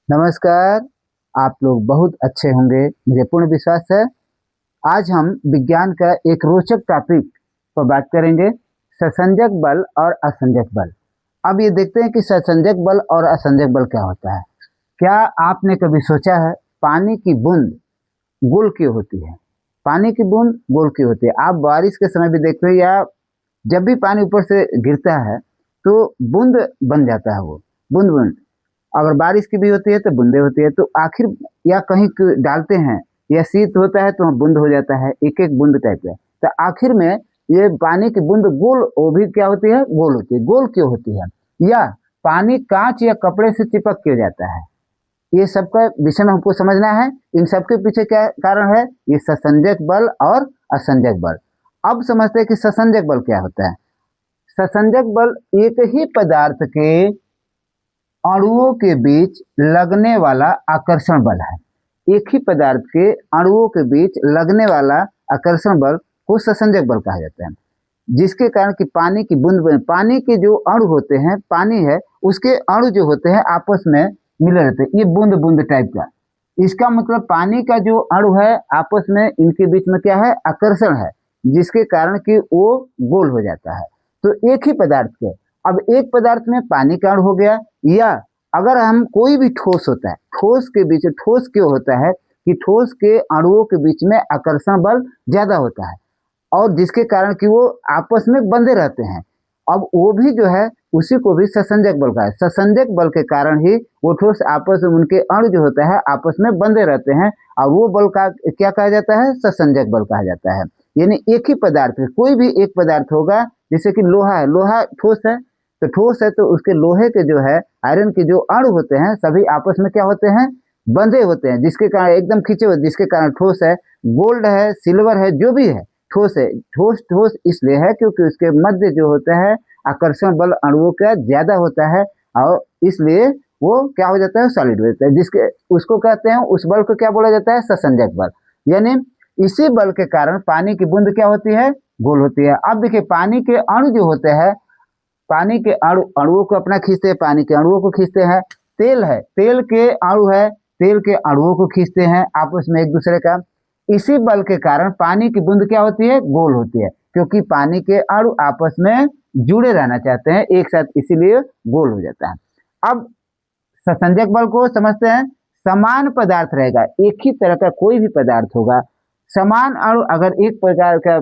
नमस्कार। आप लोग बहुत अच्छे होंगे, मुझे पूर्ण विश्वास है। आज हम विज्ञान का एक रोचक टॉपिक पर बात करेंगे, ससंजक बल और असंजक बल। अब ये देखते हैं कि ससंजक बल और असंजक बल क्या होता है। क्या आपने कभी सोचा है पानी की बूंद गोल क्यों होती है? पानी की बूंद गोल क्यों होती है? आप बारिश के समय भी देखते हो या जब भी पानी ऊपर से गिरता है तो बूंद बन जाता है, वो बूंद बूंद। अगर बारिश की भी होती है तो बूंदे होती है, तो आखिर या कहीं डालते हैं या शीत होता है तो बूंद हो जाता है, एक एक बूंद टाइप का। तो आखिर में ये पानी की बूंद गोल, वो भी क्या होती है? गोल होती है। गोल क्यों होती है? या पानी कांच या कपड़े से चिपक क्यों जाता है? ये सबका विषय में हमको समझना है। इन सबके पीछे क्या कारण है? ये ससंजक बल और असंजक बल। अब समझते हैं कि ससंजक बल क्या होता है। ससंजक बल एक ही पदार्थ के अणुओं के बीच लगने वाला आकर्षण बल है। एक ही पदार्थ के अणुओं के बीच लगने वाला आकर्षण बल को ससंजक बल कहा जाता है। जिसके कारण कि पानी की बूंद, पानी के जो अणु होते हैं, पानी है उसके अणु जो होते हैं आपस में मिले रहते हैं, ये बूंद बूंद टाइप का। इसका मतलब पानी का जो अणु है आपस में इनके बीच में क्या है? आकर्षण है, जिसके कारण कि वो गोल हो जाता है। तो एक ही पदार्थ के, अब एक पदार्थ में पानी का अणु हो गया, या अगर हम कोई भी ठोस होता है, ठोस के बीच, ठोस क्यों होता है कि ठोस के अणुओं के बीच में आकर्षण बल ज्यादा होता है और जिसके कारण कि वो आपस में बंधे रहते हैं। अब वो भी जो है उसी को भी ससंजक बल कहा है। ससंजक बल के कारण ही वो ठोस आपस में, उनके अणु जो होता है आपस में बंधे रहते हैं, और वो बल का क्या कहा जाता है? ससंजक बल कहा जाता है। यानी एक ही पदार्थ, कोई भी एक पदार्थ होगा, जैसे कि लोहा है, लोहा ठोस है, तो ठोस है तो उसके लोहे के जो है, आयरन के जो अणु होते हैं सभी आपस में क्या होते हैं? बंधे होते हैं, जिसके कारण एकदम खींचे हुए, जिसके कारण ठोस है। गोल्ड है, सिल्वर है, जो भी है ठोस है। ठोस ठोस इसलिए है क्योंकि उसके मध्य जो होता है आकर्षण बल अणुओं का ज्यादा होता है, और इसलिए वो क्या हो जाता है? सॉलिड हो जाता है, जिसके उसको कहते हैं, उस बल को क्या बोला जाता है? ससंजक बल। यानी इसी बल के कारण पानी की बूंद क्या होती है? गोल होती है। अब देखिए, पानी के अणु जो होते हैं, पानी के अणु अणुओं को अपना खींचते हैं, पानी के अणुओं को खींचते हैं। तेल है, तेल के अणु है, तेल के अणुओं को खींचते हैं आपस में एक दूसरे का। इसी बल के कारण पानी की बूंद क्या होती है? गोल होती है, क्योंकि पानी के अणु आपस में जुड़े रहना चाहते हैं एक साथ, इसीलिए गोल हो जाता है। अब ससंजक बल को समझते हैं। समान पदार्थ रहेगा, एक ही तरह का कोई भी पदार्थ होगा, समान अणु, अगर एक प्रकार का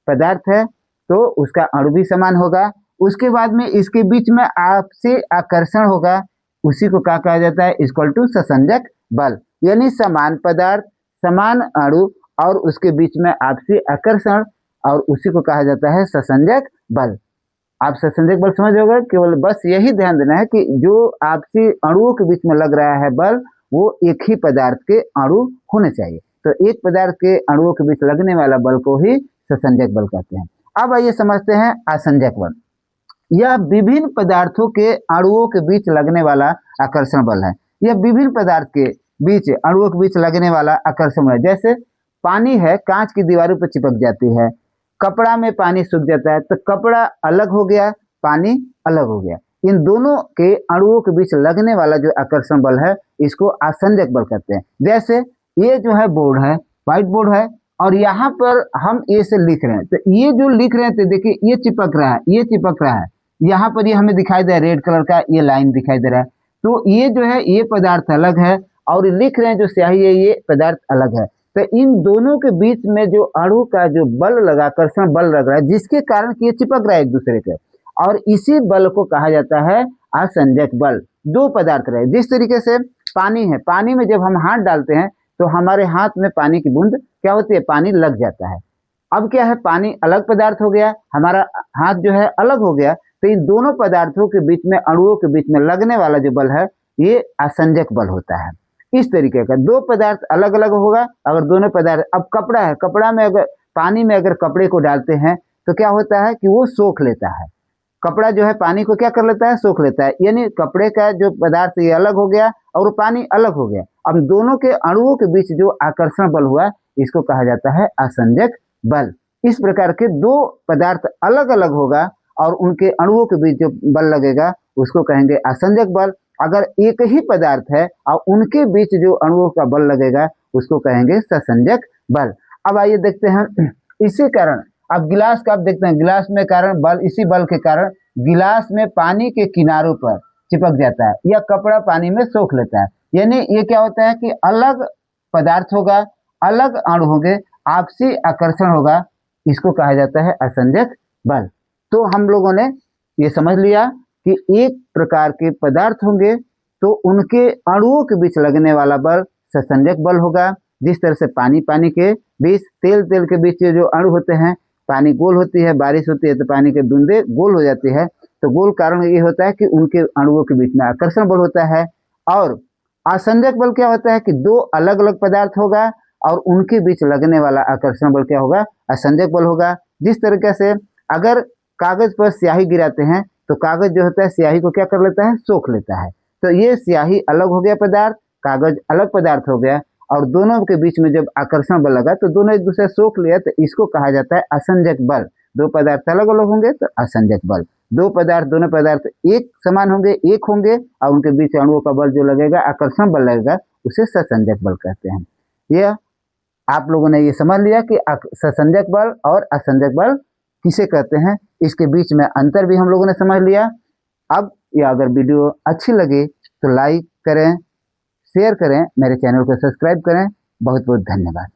पदार्थ है तो उसका अणु भी समान होगा। उसके बाद में इसके बीच में आपसी आकर्षण होगा, उसी को क्या कहा जाता है? इक्वल टू ससंजक बल। यानी समान पदार्थ, समान अणु और उसके बीच में आपसी आकर्षण, और उसी को कहा जाता है ससंजक बल। आप ससंजक बल समझ होगा। केवल बस यही ध्यान देना है कि जो आपसी अणुओं के बीच में लग रहा है बल, वो एक ही पदार्थ के अणु होने चाहिए। तो एक पदार्थ के अणुओं के बीच लगने वाला बल को ही ससंजक बल कहते हैं। अब आइए समझते हैं असंजक बल। यह विभिन्न पदार्थों के अणुओं के बीच लगने वाला आकर्षण बल है। यह विभिन्न पदार्थ के बीच, अणुओं के बीच लगने वाला आकर्षण बल है। जैसे पानी है, कांच की दीवारों पर चिपक जाती है, कपड़ा में पानी सूख जाता है तो कपड़ा अलग हो गया, पानी अलग हो गया। इन दोनों के अणुओं के बीच लगने वाला जो आकर्षण बल है, इसको आसंजक बल कहते हैं। जैसे ये जो है बोर्ड है, व्हाइट बोर्ड है, और यहाँ पर हम ए से लिख रहे हैं, तो ये जो लिख रहे हैं तो देखिए ये चिपक रहा है, ये चिपक रहा है। यहाँ पर ये हमें दिखाई दे रहा है, रेड कलर का ये लाइन दिखाई दे रहा है। तो ये जो है ये पदार्थ अलग है, और लिख रहे हैं जो स्याही है ये पदार्थ अलग है। तो इन दोनों के बीच में जो अणु का जो बल लगा, आकर्षण बल लग रहा है, जिसके कारण कि ये चिपक रहा है एक दूसरे के, और इसी बल को कहा जाता है असंजक बल। दो पदार्थ रहे, जिस तरीके से पानी है, पानी में जब हम हाथ डालते हैं तो हमारे हाथ में पानी की बूंद क्या होती है? पानी लग जाता है। अब क्या है? पानी अलग पदार्थ हो गया, हमारा हाथ जो है अलग हो गया। तो इन दोनों पदार्थों के बीच में, अणुओं के बीच में लगने वाला जो बल है, ये असंजक बल होता है। इस तरीके का दो पदार्थ अलग अलग होगा। अगर दोनों पदार्थ, अब कपड़ा है, कपड़ा में अगर पानी में अगर कपड़े को डालते हैं तो क्या होता है कि वो सोख लेता है। कपड़ा जो है पानी को क्या कर लेता है? सोख लेता है। यानी कपड़े का जो पदार्थ ये अलग हो गया और वो पानी अलग हो गया। अब दोनों के अणुओं के बीच जो आकर्षण बल हुआ, इसको कहा जाता है असंजक बल। इस प्रकार के दो पदार्थ अलग अलग होगा और उनके अणुओं के बीच जो बल लगेगा उसको कहेंगे असंजक बल, अगर एक ही पदार्थ है और उनके बीच जो अणुओं का बल लगेगा उसको कहेंगे ससंजक बल। अब आइए देखते हैं, इसी कारण अब गिलास का आप देखते हैं, गिलास में कारण बल, इसी बल के कारण गिलास में पानी के किनारों पर चिपक जाता है या कपड़ा पानी में सोख लेता है। यानी ये क्या होता है कि अलग पदार्थ होगा, अलग अणु होंगे, आपसी आकर्षण होगा, इसको कहा जाता है असंजक बल। तो हम लोगों ने ये समझ लिया कि एक प्रकार के पदार्थ होंगे तो उनके अणुओं के बीच लगने वाला बल ससंजक बल होगा। जिस तरह से पानी पानी के बीच, तेल तेल के बीच जो अणु होते हैं, पानी गोल होती है, बारिश होती है तो पानी के बूंदे गोल हो जाती है, तो गोल कारण ये होता है कि उनके अणुओं के बीच में आकर्षण बल होता है। और असंजक बल क्या होता है कि दो अलग अलग पदार्थ होगा और उनके बीच लगने वाला आकर्षण बल क्या होगा, असंजक बल होगा। जिस तरीके से अगर कागज पर स्याही गिराते हैं तो कागज जो होता है स्याही को क्या कर लेता है, सोख लेता है। तो ये स्याही अलग हो गया पदार्थ, कागज अलग पदार्थ हो गया, और दोनों के बीच में जब आकर्षण बल लगा तो दोनों एक दूसरे सोख लिया, तो इसको कहा जाता है असंजक बल। दो पदार्थ अलग अलग होंगे तो असंजक बल, दो पदार्थ, दोनों पदार्थ एक समान होंगे, एक होंगे, और उनके बीच अणुओं का बल जो लगेगा, आकर्षण बल लगेगा, उसे ससंजक बल कहते हैं। यह आप लोगों ने ये समझ लिया कि ससंजक बल और असंजक बल किसे कहते हैं, इसके बीच में अंतर भी हम लोगों ने समझ लिया। अब यह अगर वीडियो अच्छी लगे तो लाइक करें, शेयर करें, मेरे चैनल को सब्सक्राइब करें। बहुत बहुत धन्यवाद।